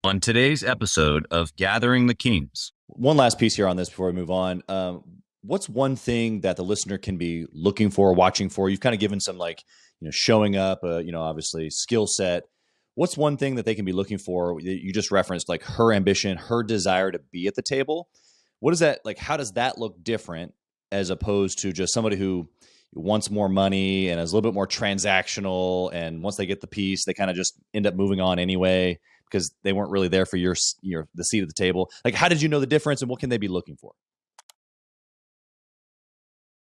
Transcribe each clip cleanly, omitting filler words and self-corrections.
On today's episode of Gathering the Kings. One last piece here on this before we move on. What's one thing that the listener can be looking for, watching for? You've kind of given some showing up, obviously skill set. What's one thing that they can be looking for? You just referenced like her ambition, her desire to be at the table. What is that like? How does that look different as opposed to just somebody who wants more money and is a little bit more transactional? And once they get the piece, they kind of just end up moving on anyway, because they weren't really there for the seat at the table. Like, how did you know the difference, and what can they be looking for?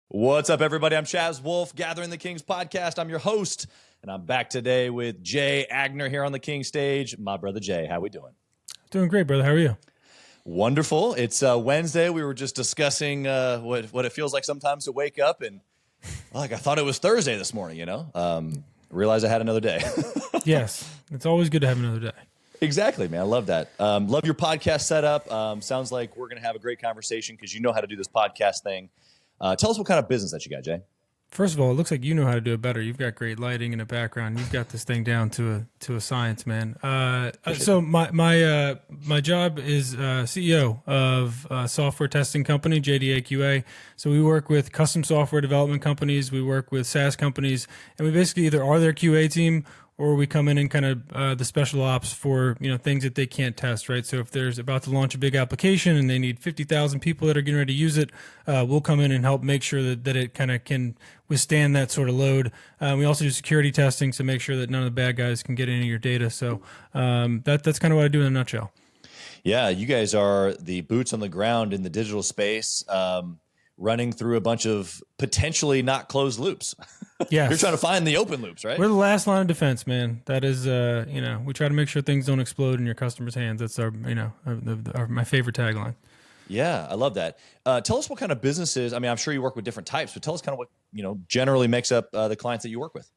What's up, everybody? I'm Chaz Wolf, Gathering the Kings podcast. I'm your host, and I'm back today with Jay Aigner here on the King stage. My brother Jay, how we doing? Doing great, brother. How are you? Wonderful. It's Wednesday. We were just discussing what it feels like sometimes to wake up and I thought it was Thursday this morning. Realized I had another day. Yes, it's always good to have another day. Exactly, man. I love that. Love your podcast setup. Sounds like we're going to have a great conversation because you know how to do this podcast thing. Tell us what kind of business that you got, Jay. First of all, it looks like you know how to do it better. You've got great lighting in the background. You've got this thing down to a science, man. So my job is CEO of a software testing company, JDAQA. So we work with custom software development companies. We work with SaaS companies, and we basically either are their QA team or we come in and kind of the special ops for things that they can't test, right? So if there's about to launch a big application and they need 50,000 people that are getting ready to use it, we'll come in and help make sure that it kind of can withstand that sort of load. We also do security testing to make sure that none of the bad guys can get any of your data. So that's kind of what I do in a nutshell. Yeah, you guys are the boots on the ground in the digital space, running through a bunch of potentially not closed loops. Yes. You're trying to find the open loops, right? We're the last line of defense, man. That is, we try to make sure things don't explode in your customers' hands. That's my favorite tagline. Yeah, I love that. Tell us what kind of businesses. I mean, I'm sure you work with different types, but tell us kind of what, generally makes up the clients that you work with.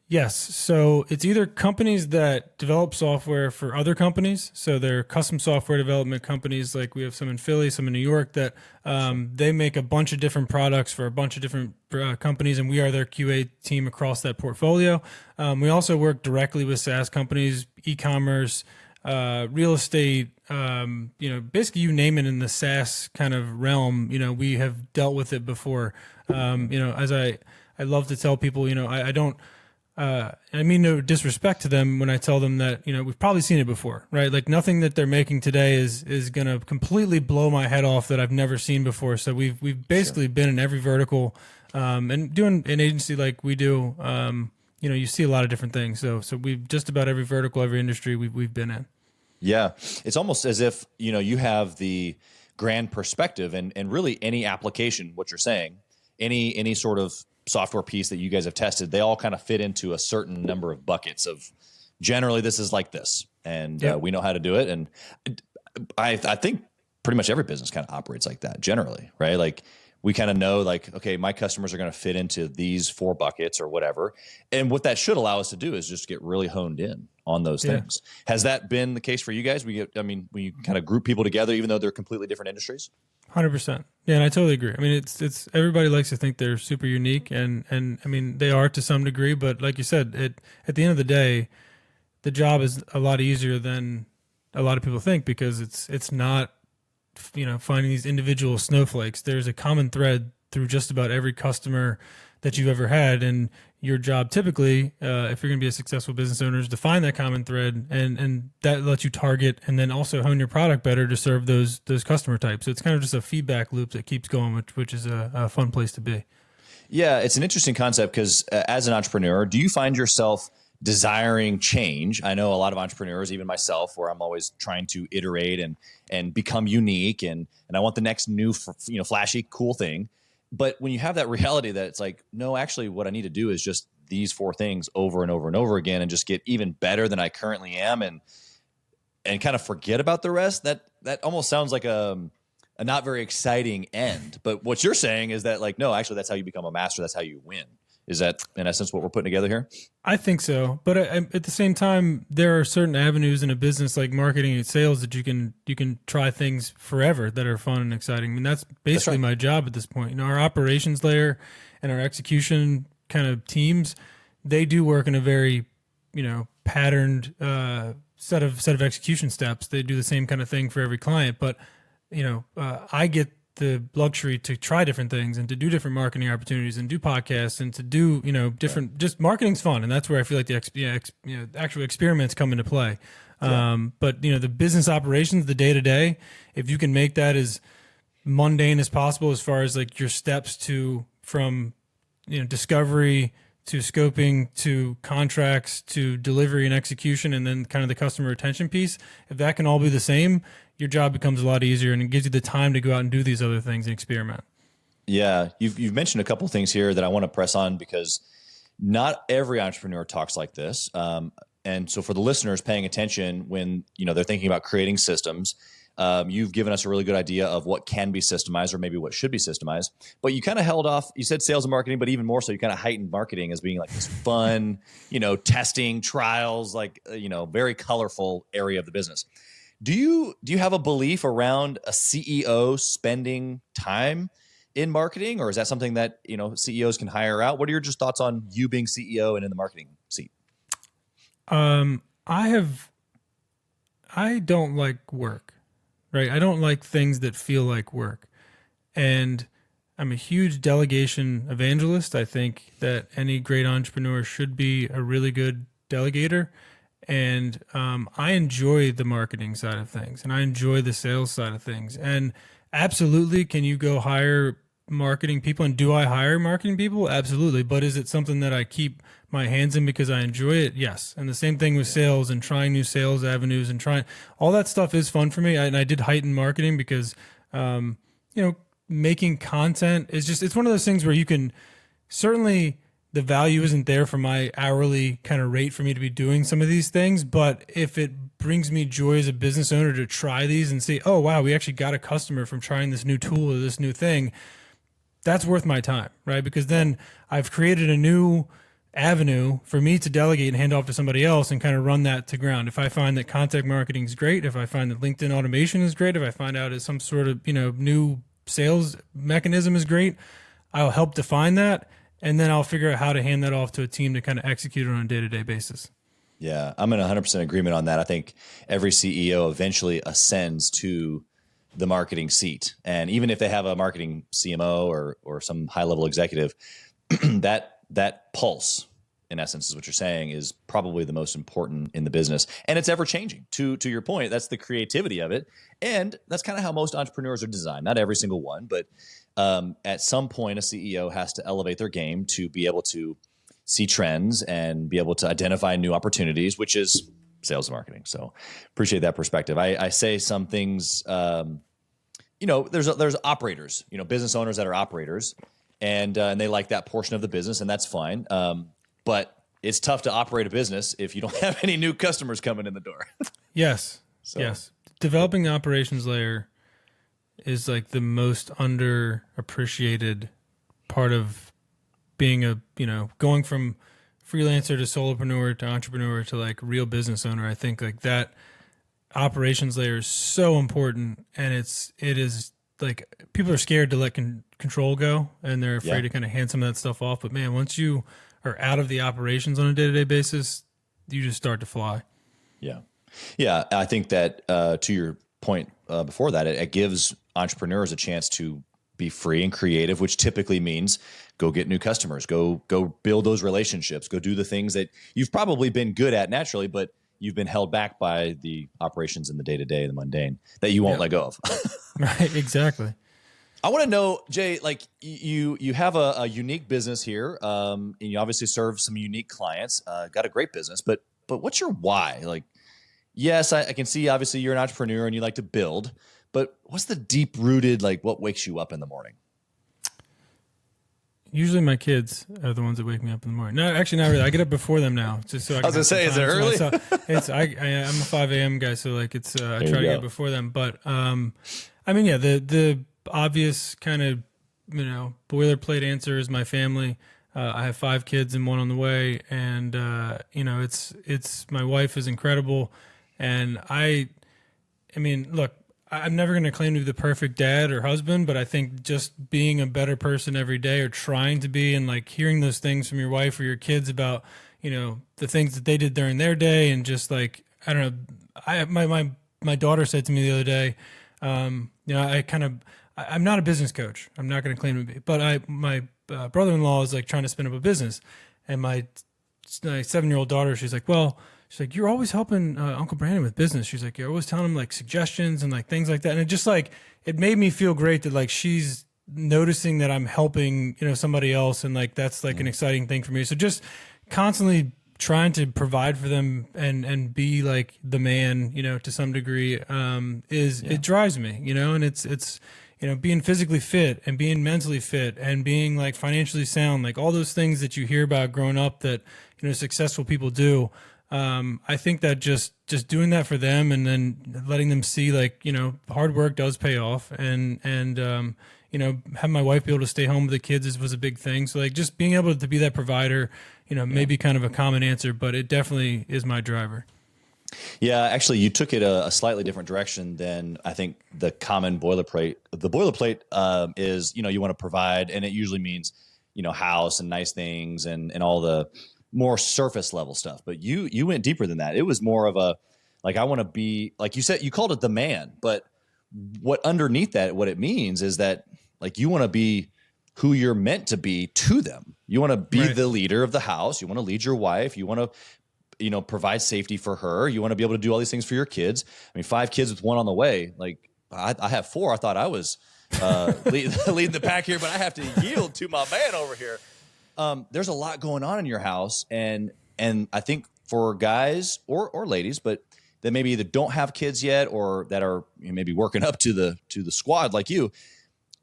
Yes. So it's either companies that develop software for other companies. So they're custom software development companies. Like we have some in Philly, some in New York that they make a bunch of different products for a bunch of different companies, and we are their QA team across that portfolio. We also work directly with SaaS companies, e-commerce, real estate, basically you name it in the SaaS kind of realm, we have dealt with it before. As I love to tell people, I don't, I mean no disrespect to them when I tell them that, we've probably seen it before, right? Like nothing that they're making today is going to completely blow my head off that I've never seen before. So we've basically been in every vertical, and doing an agency like we do, you see a lot of different things. So we've just about every vertical, every industry we've been in. Yeah. It's almost as if, you have the grand perspective and really any application, what you're saying, any sort of software piece that you guys have tested, they all kind of fit into a certain number of buckets of generally this is like this. And we know how to do it. And I think pretty much every business kind of operates like that generally, right? Like we kind of know like, okay, my customers are going to fit into these 4 buckets or whatever. And what that should allow us to do is just get really honed in on those things. Has that been the case for you guys? When you kind of group people together, even though they're completely different industries? 100%. Yeah, and I totally agree. I mean, it's everybody likes to think they're super unique, and I mean they are to some degree. But like you said, at the end of the day, the job is a lot easier than a lot of people think because it's not finding these individual snowflakes. There's a common thread through just about every customer that you've ever had, and your job typically, if you're going to be a successful business owner, is to find that common thread, and that lets you target and then also hone your product better to serve those customer types. So it's kind of just a feedback loop that keeps going, which is a fun place to be. Yeah, it's an interesting concept because as an entrepreneur, do you find yourself desiring change? I know a lot of entrepreneurs, even myself, where I'm always trying to iterate and become unique, and I want the next new flashy cool thing. But when you have that reality that it's like, no, actually what I need to do is just these 4 things over and over and over again and just get even better than I currently am and kind of forget about the rest, that almost sounds like a not very exciting end. But what you're saying is that like, no, actually that's how you become a master. That's how you win. Is that in essence what we're putting together here? I think so. But at the same time, there are certain avenues in a business like marketing and sales that you can try things forever that are fun and exciting. I mean, that's basically my job at this point. Our operations layer and our execution kind of teams, they do work in a very, patterned set of execution steps. They do the same kind of thing for every client, but I get the luxury to try different things and to do different marketing opportunities and do podcasts and to do, different, just marketing's fun. And that's where I feel like the actual experiments come into play. But the business operations, the day to day, if you can make that as mundane as possible, as far as like your steps from discovery to scoping to contracts to delivery and execution, and then kind of the customer retention piece, if that can all be the same, your job becomes a lot easier and it gives you the time to go out and do these other things and experiment. Yeah. You've mentioned a couple of things here that I want to press on, because not every entrepreneur talks like this. And so for the listeners paying attention when, they're thinking about creating systems, you've given us a really good idea of what can be systemized or maybe what should be systemized, but you kind of held off, you said sales and marketing, but even more so, you kind of heightened marketing as being like this fun, testing, trials, like, very colorful area of the business. Do you have a belief around a CEO spending time in marketing, or is that something that, CEOs can hire out? What are your just thoughts on you being CEO and in the marketing seat? I don't like work, right? I don't like things that feel like work. And I'm a huge delegation evangelist. I think that any great entrepreneur should be a really good delegator. And I enjoy the marketing side of things, and I enjoy the sales side of things. And absolutely, can you go hire marketing people? And do I hire marketing people? Absolutely. But is it something that I keep my hands in because I enjoy it? Yes. And the same thing with sales and trying new sales avenues and trying all that stuff is fun for me. And I did heighten marketing because, making content is it's one of those things where you can certainly, the value isn't there for my hourly kind of rate for me to be doing some of these things. But if it brings me joy as a business owner to try these and see, oh, wow, we actually got a customer from trying this new tool or this new thing, that's worth my time, right? Because then I've created a new avenue for me to delegate and hand off to somebody else and kind of run that to ground. If I find that content marketing is great, if I find that LinkedIn automation is great, if I find out some sort of, new sales mechanism is great, I'll help define that. And then I'll figure out how to hand that off to a team to kind of execute it on a day-to-day basis. Yeah, I'm in 100% agreement on that. I think every CEO eventually ascends to the marketing seat. And even if they have a marketing CMO or some high-level executive, that pulse, in essence, is what you're saying, is probably the most important in the business. And it's ever-changing. To your point, that's the creativity of it. And that's kind of how most entrepreneurs are designed. Not every single one, but at some point, a CEO has to elevate their game to be able to see trends and be able to identify new opportunities, which is sales and marketing. So appreciate that perspective. I say some things, there's operators, business owners that are operators, and they like that portion of the business, and that's fine. But it's tough to operate a business if you don't have any new customers coming in the door. Yes. Yes. Developing the operations layer is like the most underappreciated part of being going from freelancer to solopreneur to entrepreneur to like real business owner. I think like that operations layer is so important, and it is like people are scared to let control go, and they're afraid to kind of hand some of that stuff off. But man, once you are out of the operations on a day-to-day basis, you just start to fly. Yeah. Yeah. I think that to your point before that, it gives entrepreneurs a chance to be free and creative, which typically means go get new customers, go build those relationships, go do the things that you've probably been good at naturally, but you've been held back by the operations in the day-to-day, the mundane, that you won't let go of. Right. Exactly. I want to know, Jay, like you have a unique business here, and you obviously serve some unique clients, got a great business, but what's your why? Like, yes, I can see obviously you're an entrepreneur and you like to build, but what's the deep rooted, like what wakes you up in the morning? Usually my kids are the ones that wake me up in the morning. No, actually not really. I get up before them now. Just so I was gonna say, is it early? I'm a 5 a.m. guy, so like it's I try to get before them. But the obvious kind of boilerplate answer is my family. I have 5 kids and one on the way, and it's my wife is incredible, and look, I'm never going to claim to be the perfect dad or husband, but I think just being a better person every day, or trying to be, and like hearing those things from your wife or your kids about, the things that they did during their day, and just like I don't know. My daughter said to me the other day, I'm not a business coach. I'm not going to claim to be, but my brother-in-law is like trying to spin up a business, and my 7-year-old daughter, she's like, you're always helping Uncle Brandon with business. She's like, you're always telling him like suggestions and like things like that. And it just like, it made me feel great that like she's noticing that I'm helping, somebody else. And like, that's like an exciting thing for me. So just constantly trying to provide for them and be like the man, to some degree, it drives me, and it's, being physically fit and being mentally fit and being like financially sound, like all those things that you hear about growing up that, successful people do. I think that just doing that for them and then letting them see like, hard work does pay off and have my wife be able to stay home with the kids was a big thing. So like just being able to be that provider, maybe kind of a common answer, but it definitely is my driver. Yeah, actually, you took it a slightly different direction than I think the common boilerplate. The boilerplate is, you want to provide, and it usually means, house and nice things and all the more surface level stuff. But you went deeper than that. It was more of a, like, I want to be, like you said, you called it the man, but what underneath that, what it means is that like you want to be who you're meant to be to them. You want to be the leader of the house. You want to lead your wife. You want to provide safety for her. You want to be able to do all these things for your kids. I mean, 5 kids with 1 on the way. Like I have 4. I thought I was leading the pack here, but I have to yield to my man over here. There's a lot going on in your house. And I think for guys or ladies, but that maybe either don't have kids yet or that are maybe working up to the squad like you,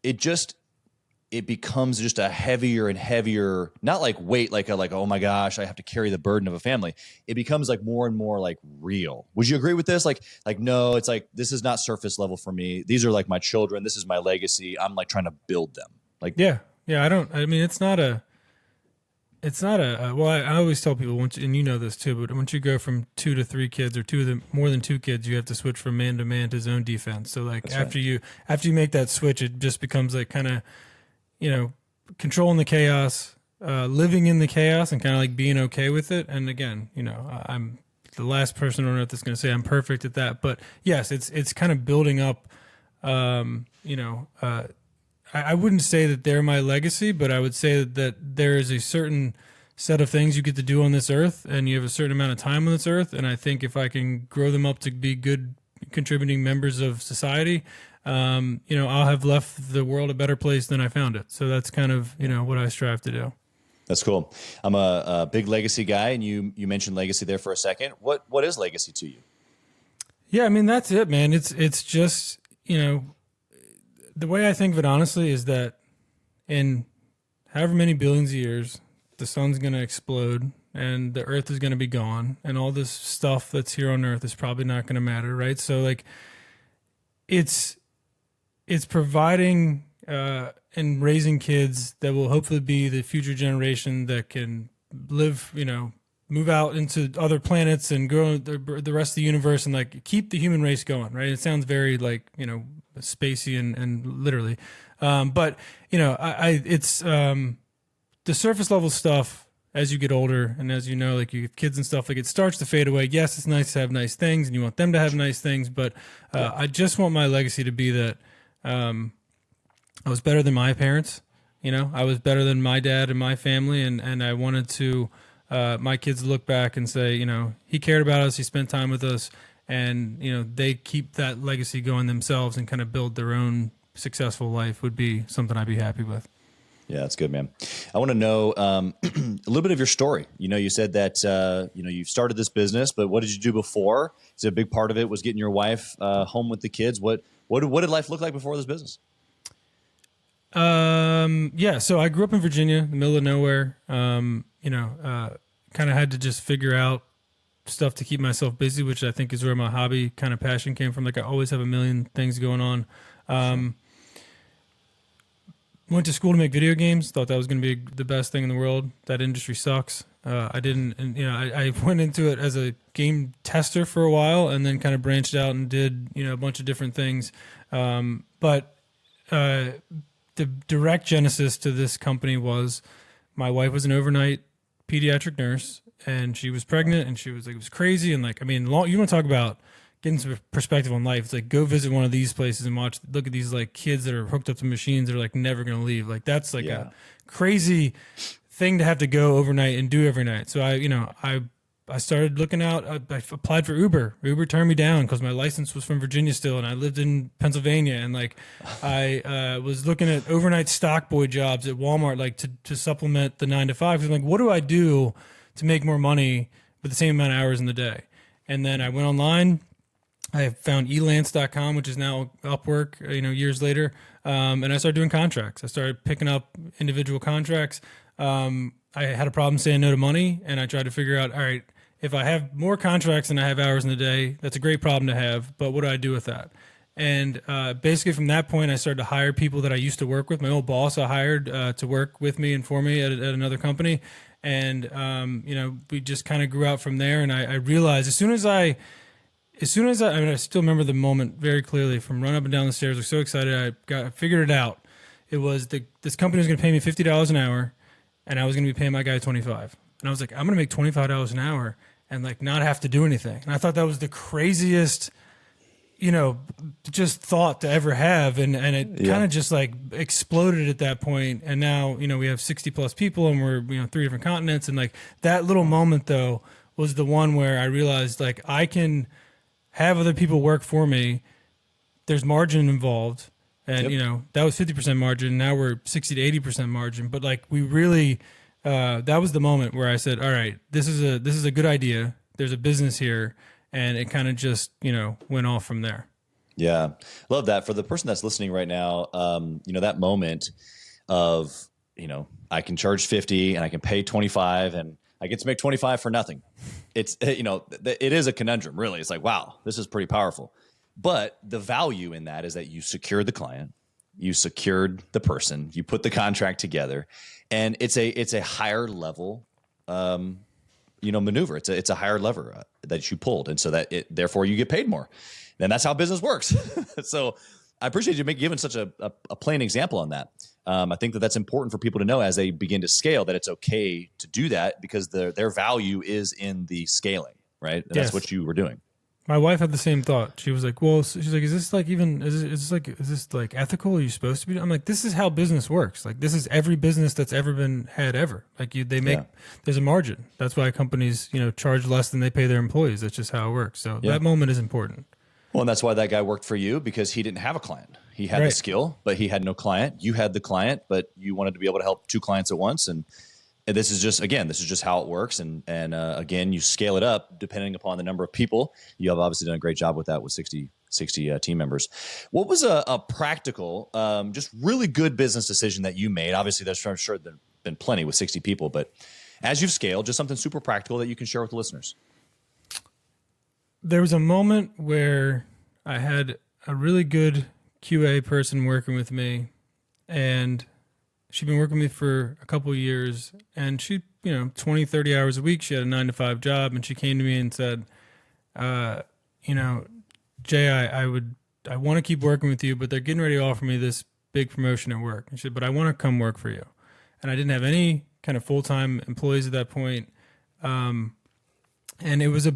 it becomes just a heavier and heavier, not like weight, like oh my gosh, I have to carry the burden of a family. It becomes like more and more like real. Would you agree with this? Like no, it's like, this is not surface level for me. These are like my children. This is my legacy. I'm like trying to build them. Like, yeah. It's not a, well, I always tell people once, and this too, but once you go from 2 to 3 kids or more than 2 kids, you have to switch from man to man to zone defense. So like after you make that switch, it just becomes like kind of, controlling the chaos, living in the chaos and kind of like being okay with it. And again, I'm the last person on earth that's going to say I'm perfect at that, but yes, it's kind of building up, I wouldn't say that they're my legacy, but I would say that there is a certain set of things you get to do on this earth and you have a certain amount of time on this earth. And I think if I can grow them up to be good contributing members of society, I'll have left the world a better place than I found it. So that's kind of, what I strive to do. That's cool. I'm a big legacy guy, and you mentioned legacy there for a second. What is legacy to you? Yeah, that's it, man. It's just, the way I think of it honestly is that in however many billions of years, the sun's going to explode and the earth is going to be gone and all this stuff that's here on earth is probably not going to matter, right? So like it's providing and raising kids that will hopefully be the future generation that can live, move out into other planets and grow the rest of the universe and like keep the human race going, right? It sounds very like, spacey and literally. But it's the surface level stuff as you get older and as like you have kids and stuff, like it starts to fade away. Yes, it's nice to have nice things and you want them to have nice things, but I just want my legacy to be that I was better than my parents. I was better than my dad and my family, and I wanted to my kids to look back and say, he cared about us, he spent time with us, and they keep that legacy going themselves and kind of build their own successful life would be something I'd be happy with. Yeah, that's good, man. I want to know a little bit of your story. You said that you started this business, but what did you do before? So a big part of it was getting your wife home with the kids. What did life look like before this business? Yeah, so I grew up in Virginia, in the middle of nowhere. Kind of had to just figure out stuff to keep myself busy, which I think is where my hobby kind of passion came from. Like I always have a million things going on. Went to school to make video games. Thought that was going to be the best thing in the world. That industry sucks. I didn't, and I went into it as a game tester for a while, and then kind of branched out and did a bunch of different things. But the direct genesis to this company was my wife was an overnight pediatric nurse, and she was pregnant, and she was like, it was crazy. And like, I mean, you want to talk about getting some perspective on life. It's like, go visit one of these places and look at these like kids that are hooked up to machines that are like never going to leave. Like that's like a crazy thing to have to go overnight and do every night. So I started looking out. I applied for Uber. Uber turned me down because my license was from Virginia still, and I lived in Pennsylvania. And like, I was looking at overnight stock boy jobs at Walmart, like to supplement the 9 to 5. I'm like, what do I do to make more money with the same amount of hours in the day? And then I went online. I found elance.com, which is now Upwork, years later. And I started doing contracts. I started picking up individual contracts. I had a problem saying no to money, and I tried to figure out, all right, if I have more contracts than I have hours in the day, that's a great problem to have, but what do I do with that? And basically from that point, I started to hire people that I used to work with. My old boss I hired to work with me and for me at another company. And, we just kind of grew out from there. And I realized as soon as I still remember the moment very clearly from running up and down the stairs. I was so excited. I figured it out. It was this company was going to pay me $50 an hour, and I was going to be paying my guy $25. And I was like, I'm going to make $25 an hour and like not have to do anything. And I thought that was the craziest, just thought to ever have. And it kind of just like exploded at that point. And now, we have 60 plus people, and we're, 3 different continents. And like that little moment though was the one where I realized like I can have other people work for me. There's margin involved. And, that was 50% margin. Now we're 60 to 80% margin. But like we really, that was the moment where I said, all right, this is a good idea. There's a business here. And it kind of just, went off from there. Yeah. Love that. For the person that's listening right now, that moment of, I can charge 50 and I can pay 25 and I get to make 25 for nothing. It's, it is a conundrum, really. It's like, wow, this is pretty powerful. But the value in that is that you secured the client, you secured the person, you put the contract together, and it's a higher level, maneuver. It's a higher lever that you pulled, and so that therefore you get paid more. And that's how business works. So I appreciate you giving such a plain example on that. I think that's important for people to know as they begin to scale, that it's okay to do that because their value is in the scaling, right? And that's what you were doing. My wife had the same thought. She was like, well, she's like, is this like ethical? Are you supposed to be? I'm like, this is how business works. Like, this is every business that's ever been had ever. Like there's a margin. That's why companies, charge less than they pay their employees. That's just how it works. So that moment is important. Well, and that's why that guy worked for you, because he didn't have a client. He had the skill, but he had no client. You had the client, but you wanted to be able to help 2 clients at once. And this is just how it works. And again, you scale it up depending upon the number of people. You have obviously done a great job with that with 60 team members. What was a practical, just really good business decision that you made? Obviously, I'm sure there's been plenty with 60 people, but as you've scaled, just something super practical that you can share with the listeners. There was a moment where I had a really good QA person working with me, and she'd been working with me for a couple of years, and she, 20, 30 hours a week. She had a 9 to 5 job, and she came to me and said, Jay, I want to keep working with you, but they're getting ready to offer me this big promotion at work. And she said, but I want to come work for you. And I didn't have any kind of full-time employees at that point. And it was a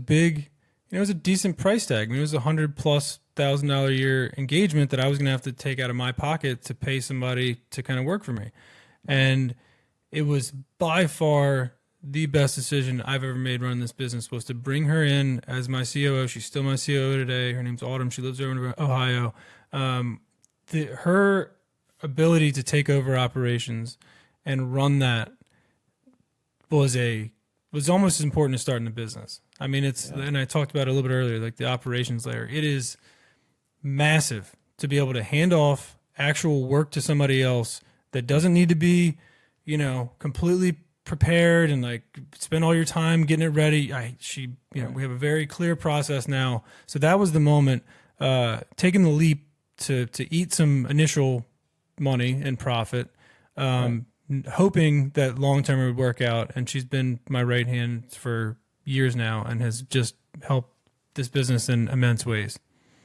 decent price tag. I mean, it was $100,000+ a year engagement that I was going to have to take out of my pocket to pay somebody to kind of work for me. And it was by far the best decision I've ever made running this business, was to bring her in as my COO. She's still my COO today. Her name's Autumn. She lives over in Ohio. Her ability to take over operations and run that was almost as important as starting a business. I mean, and I talked about it a little bit earlier, like the operations layer. It is massive to be able to hand off actual work to somebody else that doesn't need to be, completely prepared and like spend all your time getting it ready. We have a very clear process now. So that was the moment, taking the leap to eat some initial money and profit, hoping that long-term it would work out. And she's been my right hand for years now and has just helped this business in immense ways.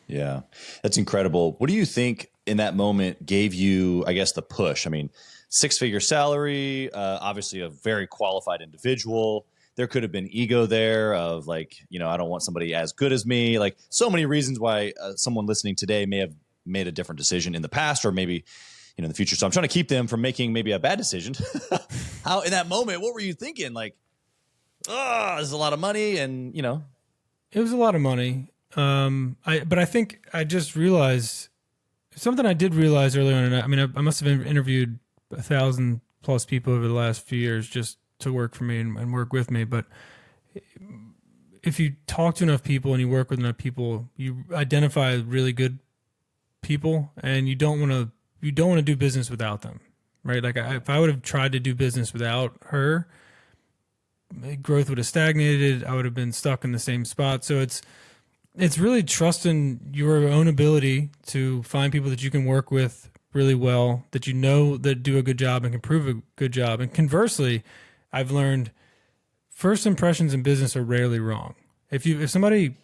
Yeah, that's incredible. What do you think in that moment gave you, I guess, the push? I mean, 6-figure salary, obviously a very qualified individual. there could have been ego there of like, I don't want somebody as good as me. Like so many reasons why someone listening today may have made a different decision in the past or maybe, in the future. So I'm trying to keep them from making maybe a bad decision. How in that moment, what were you thinking? Like, this is a lot of money and, It was a lot of money. But I think I just realized something I did realize early on. I must have interviewed 1,000+ people over the last few years just to work for me and work with me. But if you talk to enough people and you work with enough people, you identify really good people, and you don't want to do business without them, right? Like if I would have tried to do business without her, growth would have stagnated. I would have been stuck in the same spot. So it's really trusting your own ability to find people that you can work with really well, that that do a good job and can prove a good job. And conversely, I've learned first impressions in business are rarely wrong. If somebody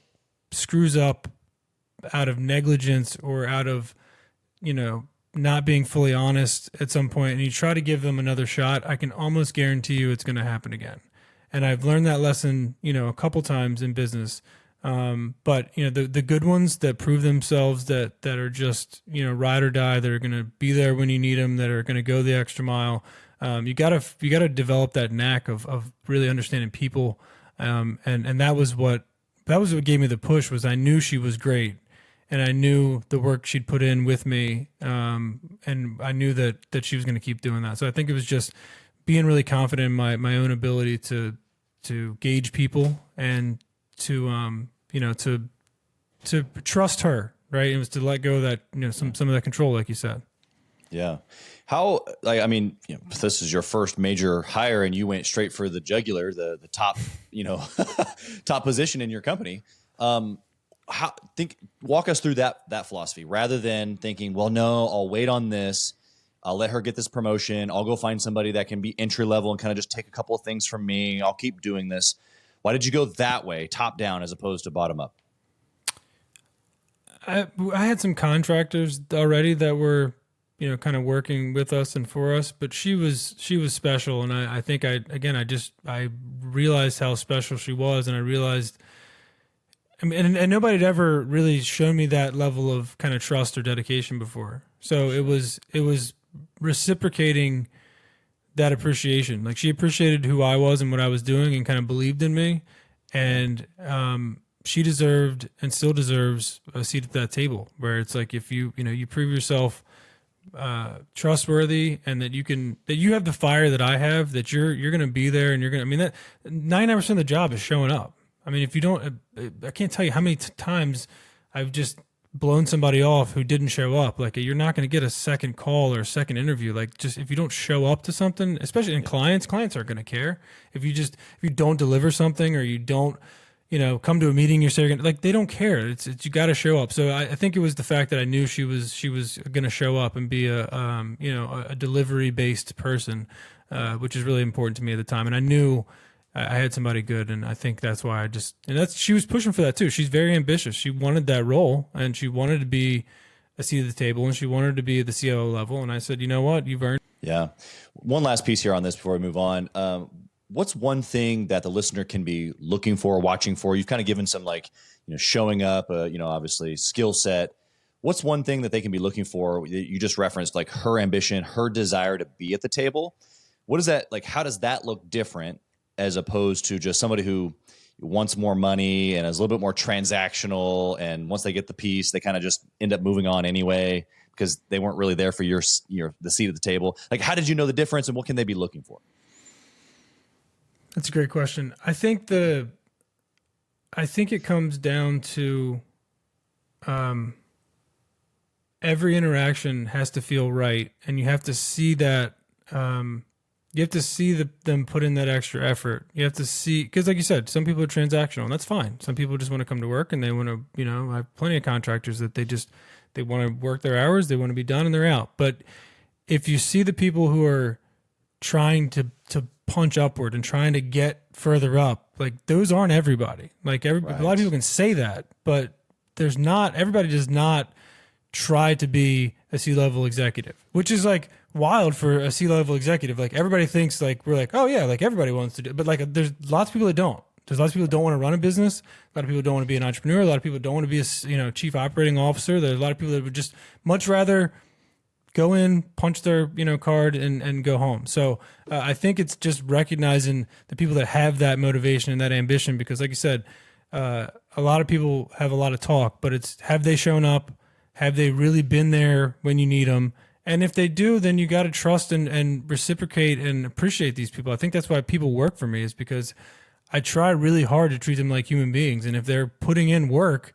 screws up out of negligence or out of, not being fully honest at some point, and you try to give them another shot, I can almost guarantee you it's going to happen again. And I've learned that lesson, a couple times in business. But the good ones that prove themselves, that are just, ride or die, that are going to be there when you need them, that are going to go the extra mile. You gotta develop that knack of really understanding people. And that was what gave me the push. Was I knew she was great, and I knew the work she'd put in with me. And I knew that she was going to keep doing that. So I think it was just being really confident in my own ability to gauge people and to trust her, right? It was to let go of that, some of that control, like you said. Yeah. How, this is your first major hire and you went straight for the jugular, the top, top position in your company. Walk us through that philosophy rather than thinking, well, no, I'll wait on this. I'll let her get this promotion. I'll go find somebody that can be entry level and kind of just take a couple of things from me. I'll keep doing this. Why did you go that way, top down, as opposed to bottom up? I had some contractors already that were, kind of working with us and for us, but she was special. And I think I realized how special she was. And I realized, and nobody had ever really shown me that level of kind of trust or dedication before. So it was reciprocating that appreciation. Like she appreciated who I was and what I was doing and kind of believed in me. And, she deserved and still deserves a seat at that table where it's like, if you prove yourself, trustworthy, and that you have the fire that I have, that you're going to be there, and that 99% of the job is showing up. If you don't, I can't tell you how many times I've just blown somebody off who didn't show up. Like you're not going to get a second call or a second interview. Like just if you don't show up to something, especially in clients aren't going to care. If you don't deliver something or you don't, come to a meeting, you're saying like they don't care. It's you got to show up. So I think it was the fact that I knew she was going to show up and be a delivery based person, which is really important to me at the time. And I knew I had somebody good, and I think that's why she was pushing for that too. She's very ambitious. She wanted that role, and she wanted to be a seat at the table, and she wanted to be at the COO level. And I said, you know what, you've earned. Yeah. One last piece here on this before we move on. What's one thing that the listener can be looking for, watching for? You've kind of given some showing up, obviously skill set. What's one thing that they can be looking for? You just referenced like her ambition, her desire to be at the table. What is that like? How does that look different as opposed to just somebody who wants more money and is a little bit more transactional? And once they get the piece, they kind of just end up moving on anyway because they weren't really there for the seat at the table. Like, how did you know the difference, and what can they be looking for? That's a great question. I think it comes down to every interaction has to feel right, and you have to see that you have to see them put in that extra effort. You have to see, because like you said, some people are transactional, and that's fine. Some people just want to come to work, and they want to, I have plenty of contractors that they want to work their hours, they want to be done, and they're out. But if you see the people who are trying to punch upward and trying to get further up, like those aren't everybody. Like right. A lot of people can say that, but everybody does not try to be a C-level executive, which is like wild for a C-level executive. Like everybody thinks like we're like, oh yeah, like everybody wants to do it. But like there's lots of people that don't. There's lots of people who don't want to run a business. A lot of people don't want to be an entrepreneur. A lot of people don't want to be a chief operating officer. There's a lot of people that would just much rather go in, punch their card, and go home. So I think it's just recognizing the people that have that motivation and that ambition, because like you said, a lot of people have a lot of talk, but it's have they shown up? Have they really been there when you need them? And if they do, then you got to trust and reciprocate and appreciate these people. I think that's why people work for me, is because I try really hard to treat them like human beings. And if they're putting in work,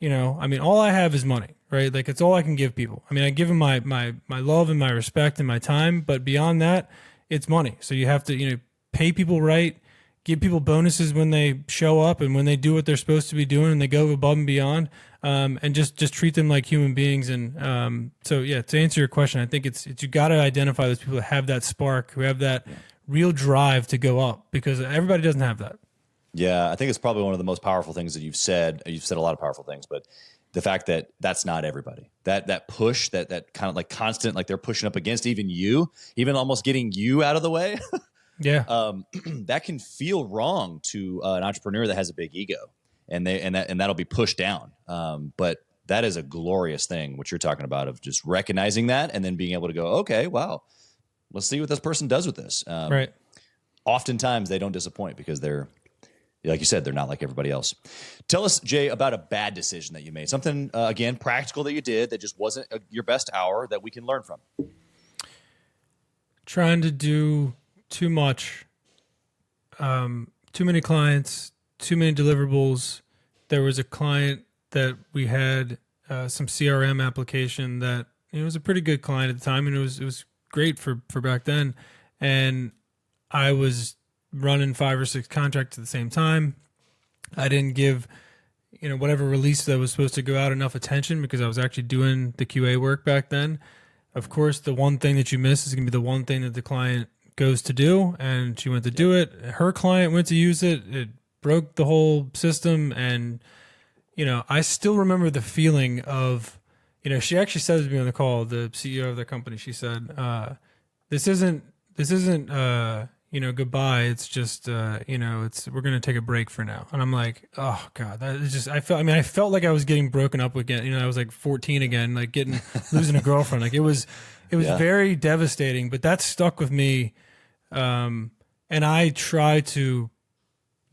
all I have is money, right? Like it's all I can give people. I mean, I give them my love and my respect and my time, but beyond that, it's money. So you have to, pay people right, give people bonuses when they show up and when they do what they're supposed to be doing and they go above and beyond, and just treat them like human beings. And so, yeah, to answer your question, I think it's you got to identify those people that have that spark, who have that real drive to go up, because everybody doesn't have that. Yeah, I think it's probably one of the most powerful things that you've said. You've said a lot of powerful things, but the fact that that's not everybody, that push, that kind of like constant, like they're pushing up against even you, even almost getting you out of the way. Yeah. That can feel wrong to an entrepreneur that has a big ego, and that'll be pushed down. But that is a glorious thing, what you're talking about, of just recognizing that and then being able to go, okay, wow, let's see what this person does with this. Right. Oftentimes they don't disappoint because they're, like you said, they're not like everybody else. Tell us, Jay, about a bad decision that you made. Something, again, practical that you did that just wasn't your best hour that we can learn from. Trying to do too much, too many clients, too many deliverables. There was a client that we had some CRM application that was a pretty good client at the time, and it was great for back then. And I was running 5 or 6 contracts at the same time. I didn't give, whatever release that was supposed to go out enough attention, because I was actually doing the QA work back then. Of course, the one thing that you miss is going to be the one thing that the client goes to do, and she went to do it. Her client went to use it. It broke the whole system. And, I still remember the feeling of, she actually said to me on the call, the CEO of the company, she said, this isn't, goodbye. It's just, we're going to take a break for now. And I'm like, oh God, that is just, I felt like I was getting broken up again. I was like 14 again, like losing a girlfriend. Like it was very devastating, but that stuck with me. And I try to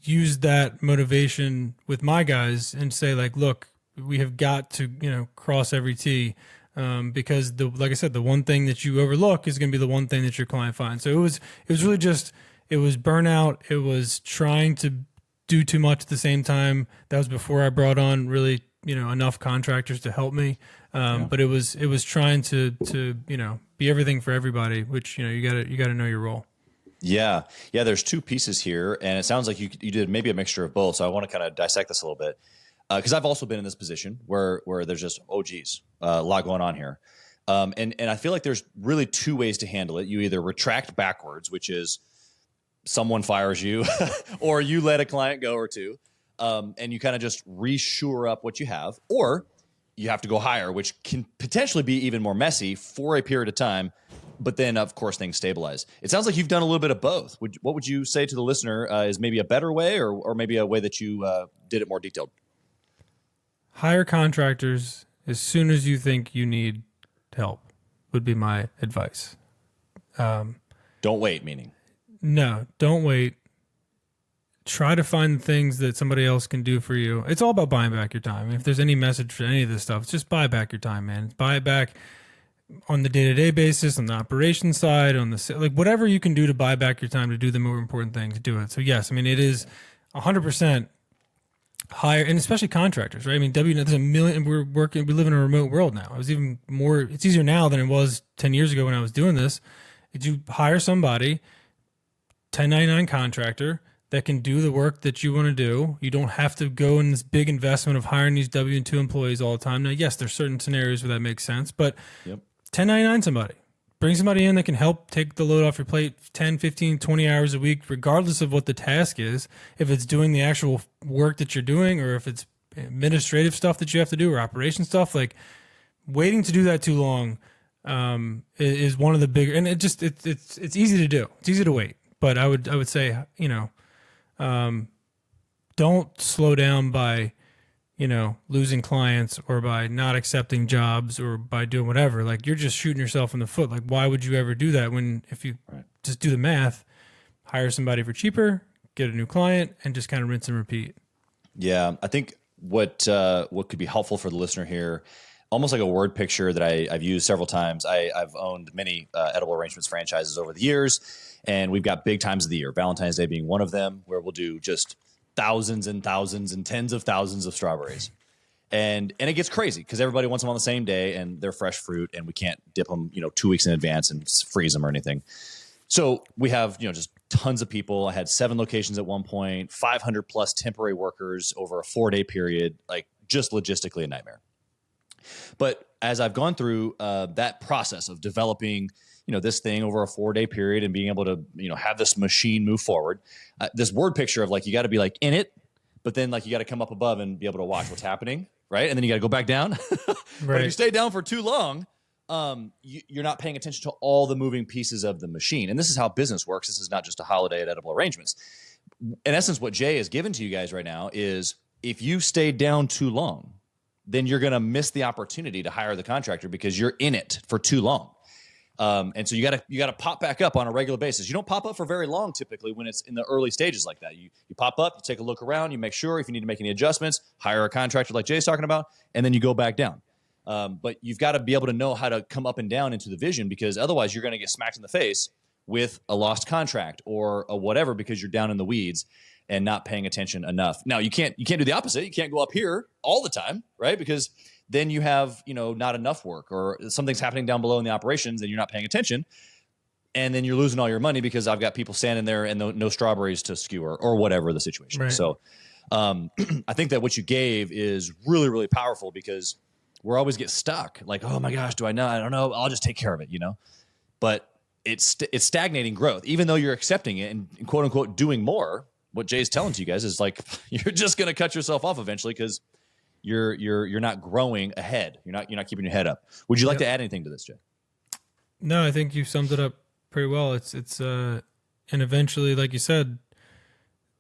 use that motivation with my guys and say like, look, we have got to, cross every T. Because like I said, the one thing that you overlook is going to be the one thing that your client finds. So it was really just, it was burnout. It was trying to do too much at the same time. That was before I brought on really, enough contractors to help me. But it was trying to, be everything for everybody, which, you gotta know your role. Yeah. Yeah. There's 2 pieces here, and it sounds like you did maybe a mixture of both. So I want to kind of dissect this a little bit. Because I've also been in this position where there's just, a lot going on here. And I feel like there's really 2 ways to handle it. You either retract backwards, which is someone fires you or you let a client go or 2, and you kind of just reshore up what you have, or you have to go higher, which can potentially be even more messy for a period of time. But then, of course, things stabilize. It sounds like you've done a little bit of both. What would you say to the listener is maybe a better way, or maybe a way that you did it more detailed? Hire contractors as soon as you think you need help would be my advice. Don't wait, meaning? No, don't wait. Try to find things that somebody else can do for you. It's all about buying back your time. If there's any message for any of this stuff, it's just buy back your time, man. Buy it back on the day-to-day basis, on the operations side, on the whatever you can do to buy back your time to do the more important things, do it. So yes, it is 100% hire, and especially contractors, right? There's a million. We live in a remote world now. It's easier now than it was 10 years ago when I was doing this. If you hire somebody, 1099 contractor, that can do the work that you want to do. You don't have to go in this big investment of hiring these W-2 employees all the time. Now, yes, there's certain scenarios where that makes sense, but 1099 somebody. Bring somebody in that can help take the load off your plate 10, 15, 20 hours a week, regardless of what the task is. If it's doing the actual work that you're doing, or if it's administrative stuff that you have to do, or operation stuff, like waiting to do that too long is one of the bigger, and it's easy to do. It's easy to wait, but I would say, don't slow down by, losing clients or by not accepting jobs or by doing whatever. Like, you're just shooting yourself in the foot. Like, why would you ever do that when, if you just do the math, hire somebody for cheaper, get a new client, and just kind of rinse and repeat. Yeah. I think what could be helpful for the listener here, almost like a word picture that I've used several times. I've owned many Edible Arrangements franchises over the years, and we've got big times of the year, Valentine's Day being one of them, where we'll do just thousands and thousands and tens of thousands of strawberries. And it gets crazy because everybody wants them on the same day, and they're fresh fruit, and we can't dip them, 2 weeks in advance and freeze them or anything. So we have, just tons of people. I had 7 locations at one point, 500 plus temporary workers over a 4-day period, like just logistically a nightmare. But as I've gone through that process of developing, this thing over a 4-day period and being able to, have this machine move forward, this word picture of like, you got to be like in it, but then like you got to come up above and be able to watch what's happening. Right. And then you got to go back down. But if you stay down for too long, you're not paying attention to all the moving pieces of the machine. And this is how business works. This is not just a holiday at Edible Arrangements. In essence, what Jay has given to you guys right now is if you stay down too long, then you're going to miss the opportunity to hire the contractor because you're in it for too long. And so you got to pop back up on a regular basis. You don't pop up for very long typically when it's in the early stages like that. You pop up, you take a look around, you make sure if you need to make any adjustments, hire a contractor like Jay's talking about, and then you go back down. But you've got to be able to know how to come up and down into the vision, because otherwise you're going to get smacked in the face with a lost contract or a whatever because you're down in the weeds and not paying attention enough. Now you can't do the opposite. You can't go up here all the time, right? Because then you have, not enough work or something's happening down below in the operations and you're not paying attention. And then you're losing all your money because I've got people standing there and no strawberries to skewer or whatever the situation. Right. So I think that what you gave is really, really powerful because we always get stuck. Like, oh my gosh, do I know? I don't know. I'll just take care of it, But it's stagnating growth. Even though you're accepting it and quote unquote doing more, what Jay's telling to you guys is like, you're just going to cut yourself off eventually because you're not growing ahead. You're not keeping your head up. Would you like to add anything to this, Jay? No, I think you summed it up pretty well. It's and eventually, like you said,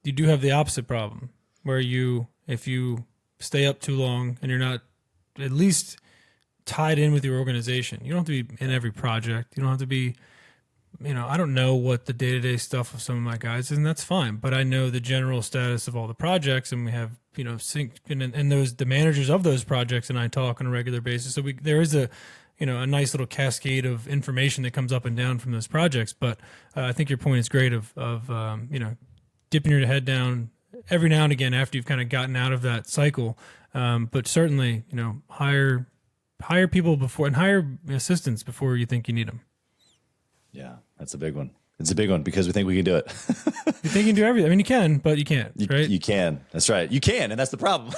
you do have the opposite problem where if you stay up too long and you're not at least tied in with your organization, you don't have to be in every project. You don't have to be, I don't know what the day-to-day stuff of some of my guys is, and that's fine. But I know the general status of all the projects, and we have, sync and the managers of those projects and I talk on a regular basis. So there is a nice little cascade of information that comes up and down from those projects. But I think your point is great of dipping your head down every now and again after you've kind of gotten out of that cycle. But certainly, hire people before and hire assistants before you think you need them. Yeah, that's a big one. It's a big one because we think we can do it. You think you can do everything. I mean, you can, but you can't, right? You can. That's right. You can, and that's the problem.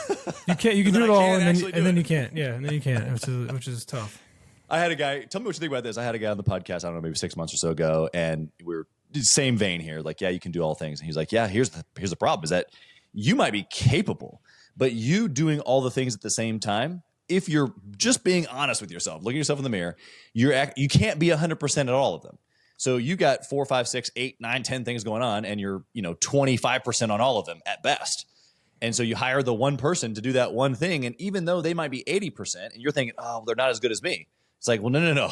You can't. You can do it all, and then you can't. Yeah, and then you can't, which is tough. I had a guy. Tell me what you think about this. I had a guy on the podcast. I don't know, maybe 6 months or so ago, and we were same vein here. Like, yeah, you can do all things, and he's like, yeah, here's the problem is that you might be capable, but you doing all the things at the same time. If you're just being honest with yourself, looking yourself in the mirror, you can't be 100% at all of them. So you got 4, 5, 6, 8, 9, 10 things going on, and you're 25% on all of them at best. And so you hire the one person to do that one thing, and even though they might be 80%, and you're thinking, oh, they're not as good as me. It's like, well, no.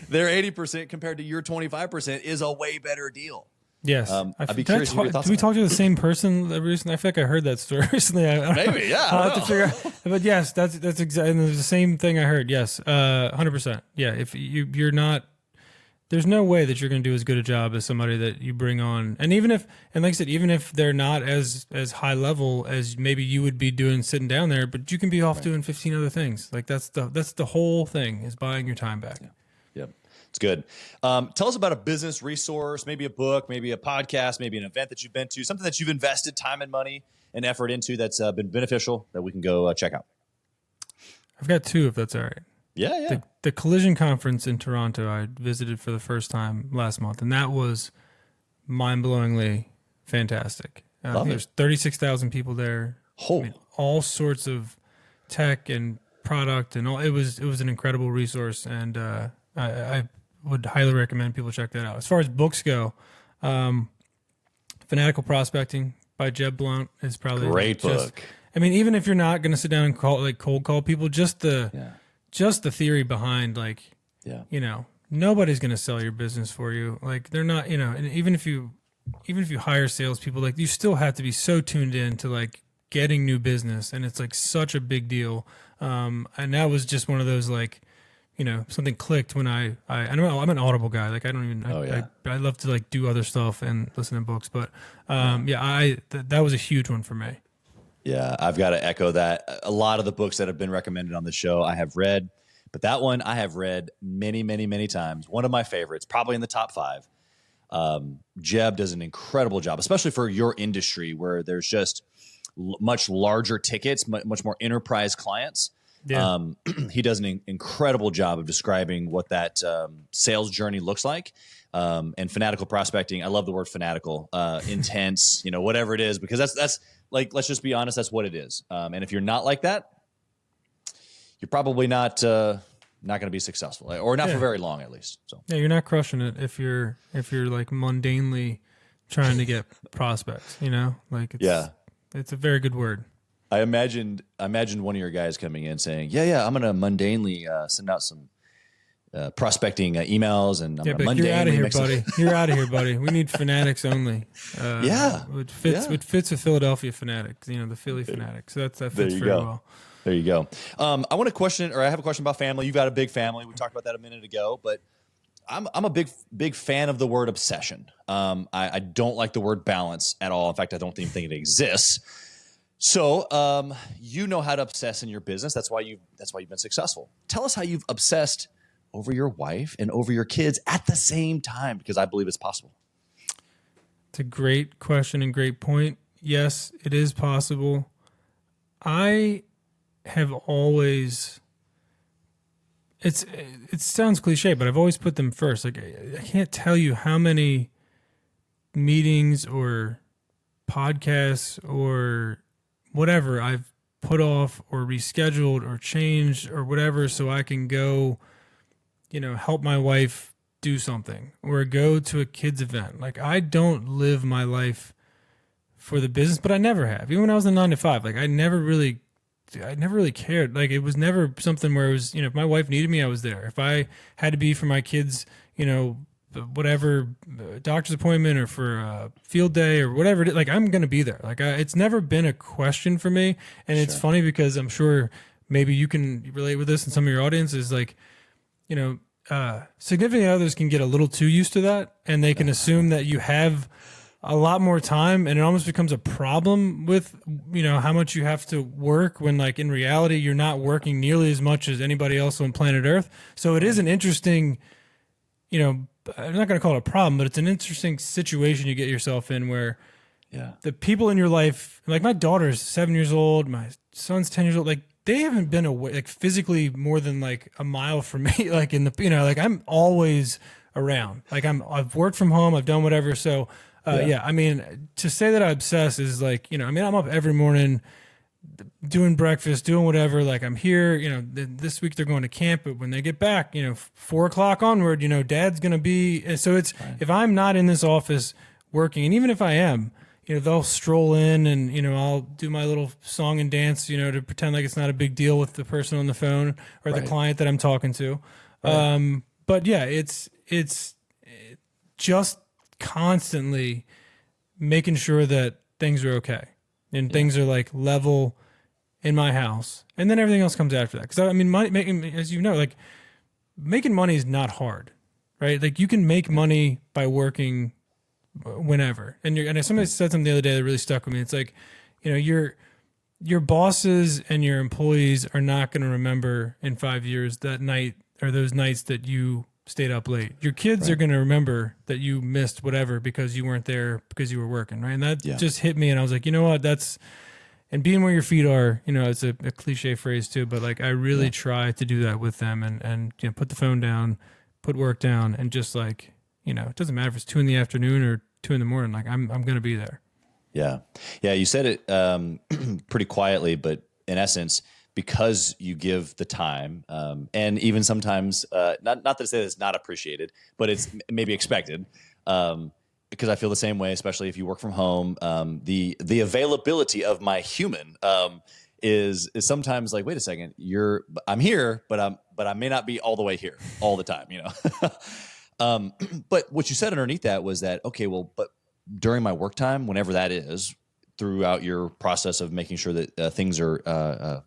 Their 80% compared to your 25% is a way better deal. Yes. I'd be curious your thoughts. Did we talk to the same person recently? I feel like I heard that story recently. Maybe, yeah. I'll have to figure out. But yes, that's exactly the same thing I heard. Yes, 100%. Yeah, if you're not, there's no way that you're going to do as good a job as somebody that you bring on. And like I said, even if they're not as high level as maybe you would be doing sitting down there, but you can be off doing 15 other things. Like that's the whole thing is buying your time back. Yeah. Yep. It's good. Tell us about a business resource, maybe a book, maybe a podcast, maybe an event that you've been to, something that you've invested time and money and effort into that's been beneficial that we can go check out. I've got 2, if that's all right. Yeah. The Collision Conference in Toronto, I visited for the first time last month, and that was mind-blowingly fantastic. There's 36,000 people there. Oh. All sorts of tech and product and all. It was an incredible resource, and I would highly recommend people check that out. As far as books go, Fanatical Prospecting by Jeb Blount is probably great book. I mean, even if you're not going to sit down and cold call people, just the theory behind nobody's going to sell your business for you. Like they're not, and even if you hire salespeople, like you still have to be so tuned in to like getting new business, and it's like such a big deal. And that was just one of those like, something clicked when I know I'm an Audible guy. Like I don't even, I love to like do other stuff and listen to books, but that was a huge one for me. Yeah, I've got to echo that. A lot of the books that have been recommended on the show I have read, but that one I have read many, many, many times. One of my favorites, probably in the top 5. Jeb does an incredible job, especially for your industry where there's just much larger tickets, much more enterprise clients. Yeah. He does an incredible job of describing what that sales journey looks like. And fanatical prospecting, I love the word fanatical, intense, whatever it is, because that's like, let's just be honest, that's what it is. And if you're not like that, you're probably not going to be successful, or not for very long, at least. So yeah, you're not crushing it if you're like mundanely trying to get prospects. Like it's a very good word. I imagined one of your guys coming in saying, "Yeah, I'm going to mundanely send out some prospecting emails, and I'm going to mundanely." You're out of here, buddy. You're out of here, buddy. We need fanatics only. Which fits a Philadelphia fanatic. The Philly fanatic. So that fits very well. There you go. I have a question about family. You've got a big family. We talked about that a minute ago, but I'm a big fan of the word obsession. I don't like the word balance at all. In fact, I don't even think it exists. So you know how to obsess in your business. That's why you've been successful. Tell us how you've obsessed over your wife and over your kids at the same time, because I believe it's possible. It's a great question and great point. Yes, it is possible. I have always, it sounds cliche, but I've always put them first. Like I can't tell you how many meetings or podcasts or whatever I've put off or rescheduled or changed or whatever so I can go, help my wife do something or go to a kid's event. Like I don't live my life for the business, but I never have. Even when I was in 9 to 5, like I never really cared. Like it was never something where it was, if my wife needed me, I was there. If I had to be for my kids, whatever doctor's appointment or for a field day or whatever it is, like I'm going to be there. Like it's never been a question for me. And it's funny because I'm sure maybe you can relate with this in some of your audience is like, significant others can get a little too used to that and they can assume that you have a lot more time and it almost becomes a problem with, how much you have to work when like in reality, you're not working nearly as much as anybody else on planet Earth. So it is an interesting, I'm not going to call it a problem, but it's an interesting situation you get yourself in where the people in your life, like my daughter's 7 years old, my son's 10 years old, like they haven't been away, like physically more than like a mile from me, like in the, like I'm always around, like I've worked from home, I've done whatever. So I mean, to say that I obsess is like, I'm up every morning doing breakfast, doing whatever. Like I'm here, this week they're going to camp, but when they get back, 4 o'clock onward, Dad's going to be, so it's, if I'm not in this office working, and even if I am, they'll stroll in and, I'll do my little song and dance, to pretend like it's not a big deal with the person on the phone or the client that I'm talking to. But yeah, it's just constantly making sure that things are okay and things are like level in my house, and then everything else comes after that. Because I mean, making, as you know, like making money is not hard, right? Like you can make money by working whenever. And somebody said something the other day that really stuck with me. It's like, your bosses and your employees are not going to remember in 5 years that night or those nights that you stayed up late. Your kids are going to remember that you missed whatever because you weren't there because you were working, right? And that just hit me, and I was like, you know what? And being where your feet are, it's a cliche phrase too, but like I really try to do that with them and put the phone down, put work down, and just like, it doesn't matter if it's 2 PM or 2 AM. Like I'm going to be there. Yeah. Yeah. You said it pretty quietly, but in essence, because you give the time, and even sometimes not to say that it's not appreciated, but it's maybe expected. Because I feel the same way, especially if you work from home. The availability of my human is sometimes like, wait a second, I'm here, but I may not be all the way here all the time, But what you said underneath that was that, okay, well, but during my work time, whenever that is, throughout your process of making sure that things are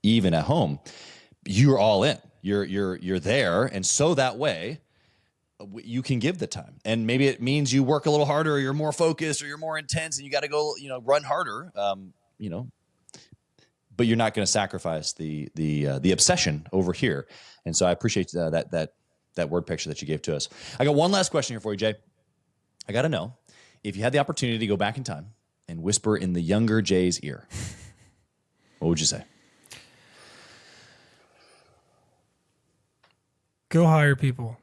even at home, you're all in. You're there, and so that way you can give the time. And maybe it means you work a little harder, or you're more focused, or you're more intense, and you got to go, run harder. But you're not going to sacrifice the obsession over here. And so I appreciate that word picture that you gave to us. I got one last question here for you, Jay. I got to know, if you had the opportunity to go back in time and whisper in the younger Jay's ear, what would you say? Go hire people.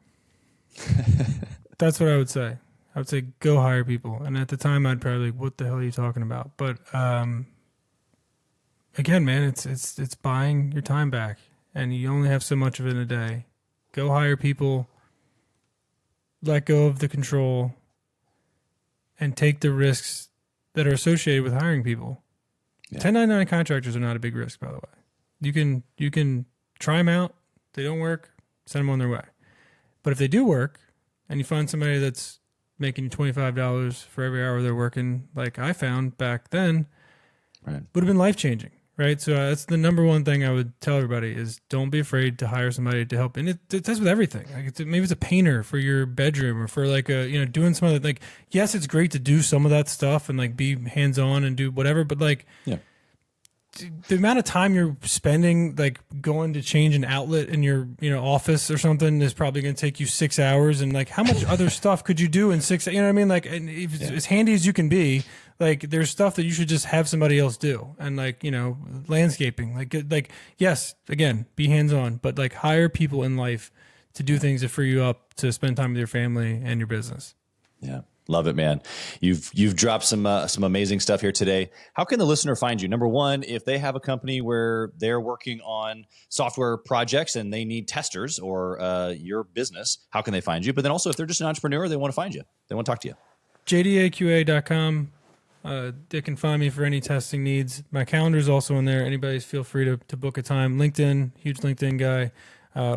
That's what I would say. I would say go hire people. And at the time, I'd probably like, what the hell are you talking about? But again, man, it's buying your time back, and you only have so much of it in a day. Go hire people. Let go of the control, and take the risks that are associated with hiring people. Yeah. 1099 contractors are not a big risk, by the way. You can try them out. If they don't work, send them on their way. But if they do work, and you find somebody that's making you $25 for every hour they're working, like I found back then, right, would have been life-changing, right? So that's the number one thing I would tell everybody is don't be afraid to hire somebody to help. And it does with everything. Like maybe it's a painter for your bedroom, or for like doing some of the, like, yes, it's great to do some of that stuff and like be hands-on and do whatever, but like, yeah, the amount of time you're spending like going to change an outlet in your office or something is probably going to take you 6 hours. And like, how much other stuff could you do in 6? You know what I mean? Like, and if as handy as you can be, like, there's stuff that you should just have somebody else do. And like, landscaping, like yes, again, be hands on, but like hire people in life to do things that free you up to spend time with your family and your business. Yeah. Love it, man. You've dropped some amazing stuff here today. How can the listener find you? Number one, if they have a company where they're working on software projects and they need testers, or your business, how can they find you? But then also, if they're just an entrepreneur, they want to find you. They want to talk to you. JDAQA.com. They can find me for any testing needs. My calendar is also in there. Anybody feel free to book a time. LinkedIn, huge LinkedIn guy,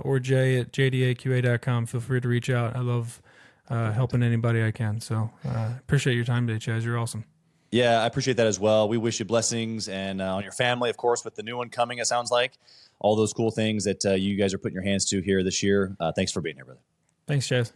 or Jay at JDAQA.com. Feel free to reach out. I love helping anybody I can. So appreciate your time today, Chaz. You're awesome. Yeah, I appreciate that as well. We wish you blessings, and on your family, of course, with the new one coming, it sounds like. All those cool things that you guys are putting your hands to here this year. Thanks for being here, brother. Thanks, Chaz.